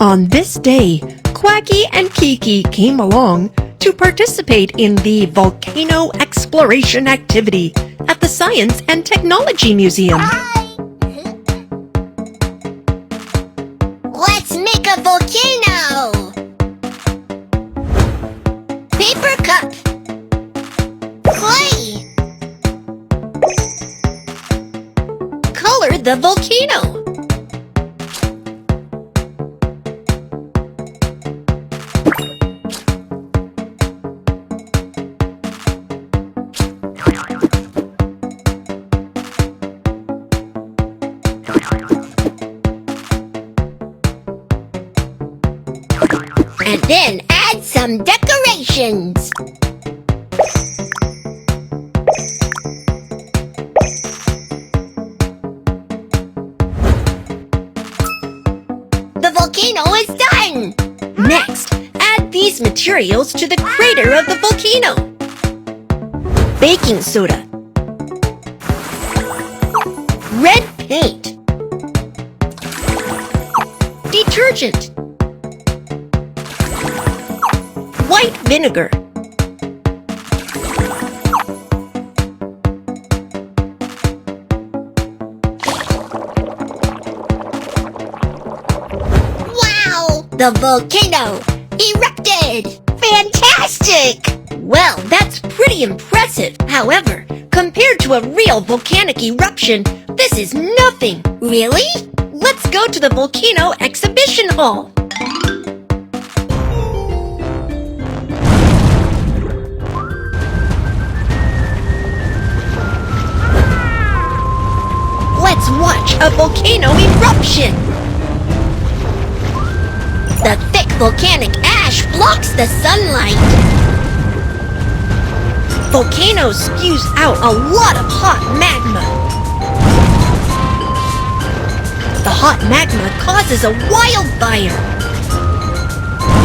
On this day, Quacky and Kiki came along to participate in the volcano exploration activity at the Science and Technology Museum. Let's make a volcano! Paper cup. Clay. Color the volcano. And then add some decorations. The volcano is done! Next, add these materials to the crater of the volcano. Baking soda, red paint, detergent, white vinegar, Wow! The volcano erupted! Fantastic! Well, that's pretty impressive. However, compared to a real volcanic eruption, this is nothing. Really? Let's go to the volcano exhibition hall. Let's watch a volcano eruption. The thick volcanic ash blocks the sunlight. Volcano spews out a lot of hot magma. The hot magma causes a wildfire.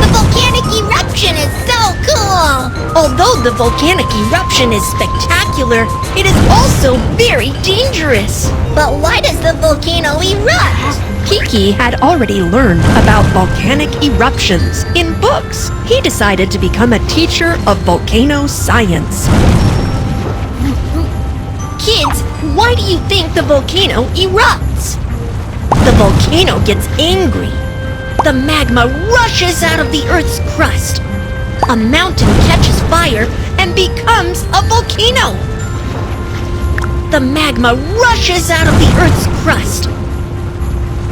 The volcanic eruption is so cool! Although the volcanic eruption is spectacular, it is also very dangerous. But why does the volcano erupt? Kiki had already learned about volcanic eruptions in books. He decided to become a teacher of volcano science. Kids, why do you think the volcano erupts? The volcano gets angry. The magma rushes out of the Earth's crust. A mountain catches fire and becomes a volcano. The magma rushes out of the Earth's crust.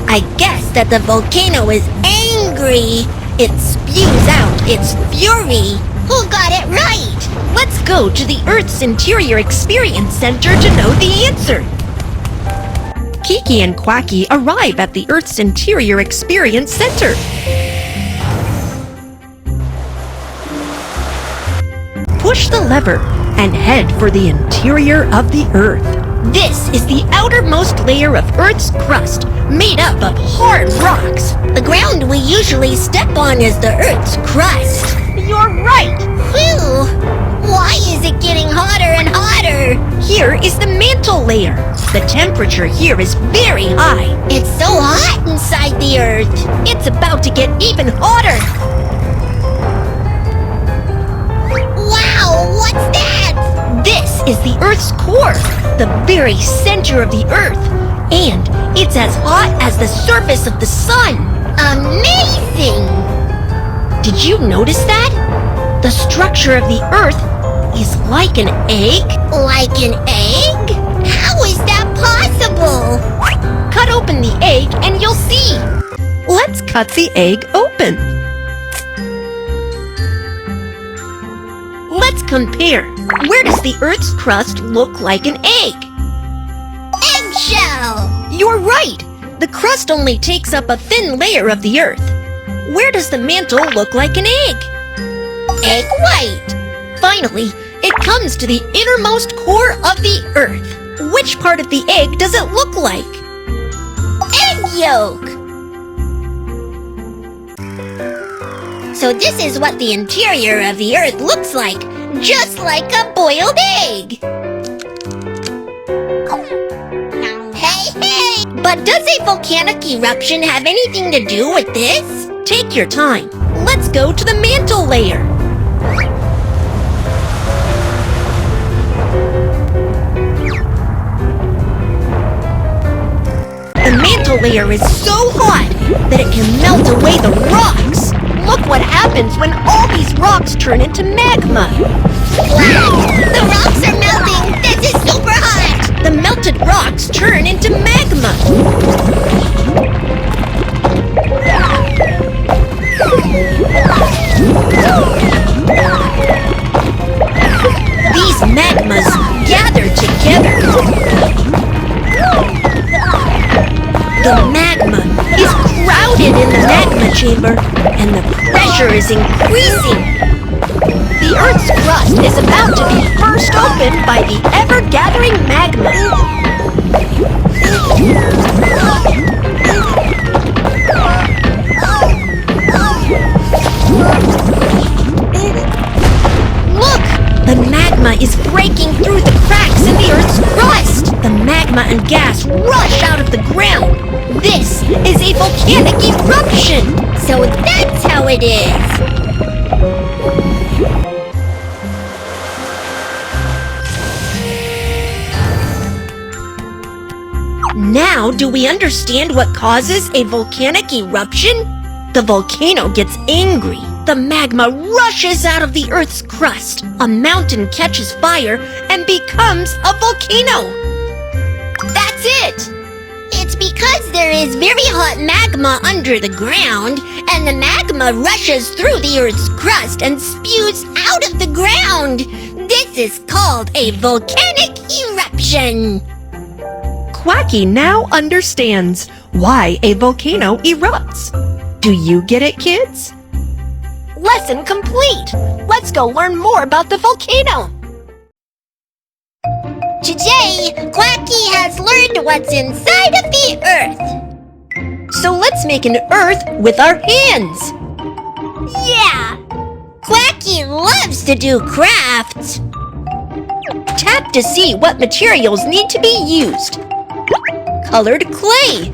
I guess that the volcano is angry. It spews out its fury. Who got it right? Let's go to the Earth's Interior Experience Center to know the answer. Kiki and Quacky arrive at the Earth's Interior Experience Center. Push the lever and head for the interior of the Earth. This is the outermost layer of Earth's crust, made up of hard rocks. The ground we usually step on is the Earth's crust. You're right! Phew! Why is it getting hotter and hotter? Here is the mantle layer. The temperature here is very high. It's so hot inside the Earth. It's about to get even hotter. Wow, what's that? This is the Earth's core, the very center of the Earth. And it's as hot as the surface of the sun. Amazing! Did you notice that? The structure of the Earth is like an egg. Like an egg? How is that possible? Cut open the egg and you'll see. Let's cut the egg open. Let's compare. Where does the Earth's crust look like an egg? Eggshell! You're right. The crust only takes up a thin layer of the Earth. Where does the mantle look like an egg? Egg white. Finally, it comes to the innermost core of the Earth. Which part of the egg does it look like? Egg yolk. So this is what the interior of the Earth looks like, just like a boiled egg. Hey! But does a volcanic eruption have anything to do with this? Take your time. Let's go to the mantle layer. The mantle layer is so hot that it can melt away the rocks. Look what happens when all these rocks turn into magma. Wow! The rocks are melting! This is super hot! The melted rocks turn into magma. These magmas gather together. The magma is crowded in the magma chamber, and the pressure is increasing. The Earth's crust is about to be burst open by the ever-gathering magma. Look! The magma is breaking through the cracks in the Earth's crust. The magma and gas rush out of the ground. This is a volcanic eruption. So that's how it is! Now, do we understand what causes a volcanic eruption? The volcano gets angry. The magma rushes out of the Earth's crust. A mountain catches fire and becomes a volcano. That's it! It's because there is very hot magma under the ground, and the magma rushes through the Earth's crust and spews out of the ground. This is called a volcanic eruption. Quacky now understands why a volcano erupts. Do you get it, kids? Lesson complete! Let's go learn more about the volcano. Today, Quacky has learned what's inside of the Earth. So let's make an earth with our hands. Yeah! Quacky loves to do crafts. Tap to see what materials need to be used. Colored clay,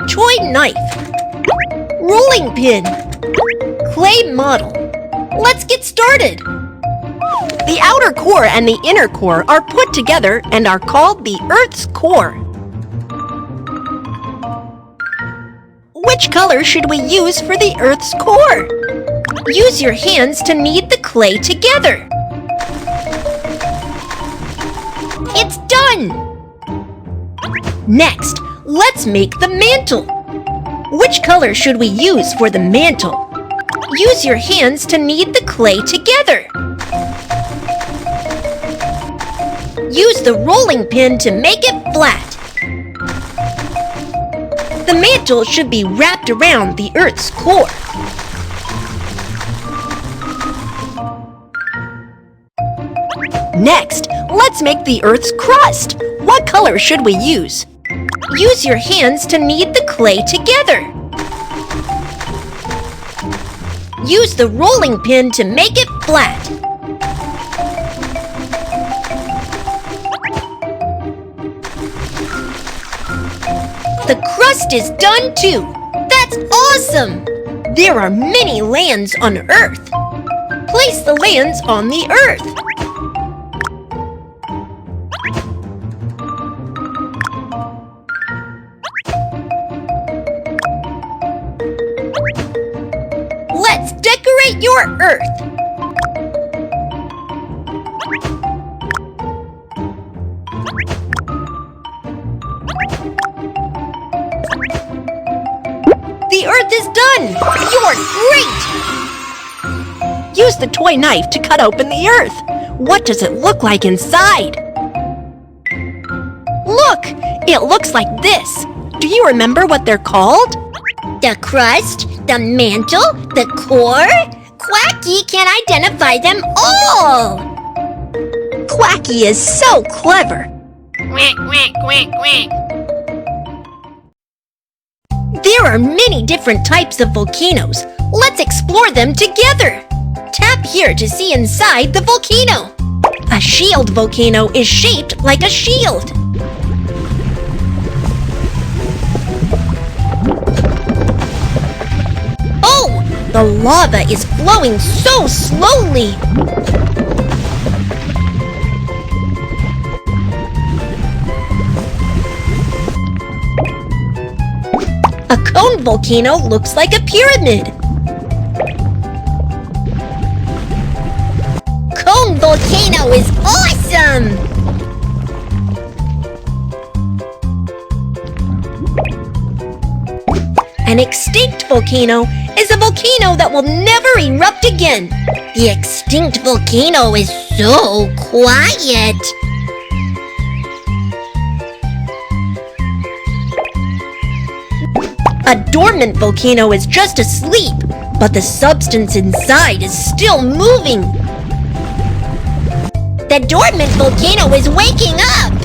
toy knife, rolling pin, clay model. Let's get started. The outer core and the inner core are put together and are called the Earth's core. Which color should we use for the Earth's core? Use your hands to knead the clay together. It's done! Next, let's make the mantle. Which color should we use for the mantle? Use your hands to knead the clay together. Use the rolling pin to make it flat. The mantle should be wrapped around the Earth's core. Next, let's make the Earth's crust. What color should we use? Use your hands to knead the clay together. Use the rolling pin to make it flat. The crust is done too. That's awesome! There are many lands on Earth. Place the lands on the Earth. Let's decorate your Earth. The Earth is done! You're great! Use the toy knife to cut open the Earth. What does it look like inside? Look! It looks like this. Do you remember what they're called? The crust, the mantle, the core. Quacky can identify them all. Quacky is so clever. Quack, quack, quack, quack. There are many different types of volcanoes. Let's explore them together. Tap here to see inside the volcano. A shield volcano is shaped like a shield. The lava is flowing so slowly. A cone volcano looks like a pyramid. Cone volcano is awesome! An extinct volcano is a volcano that will never erupt again. The extinct volcano is so quiet. A dormant volcano is just asleep, but the substance inside is still moving. The dormant volcano is waking up.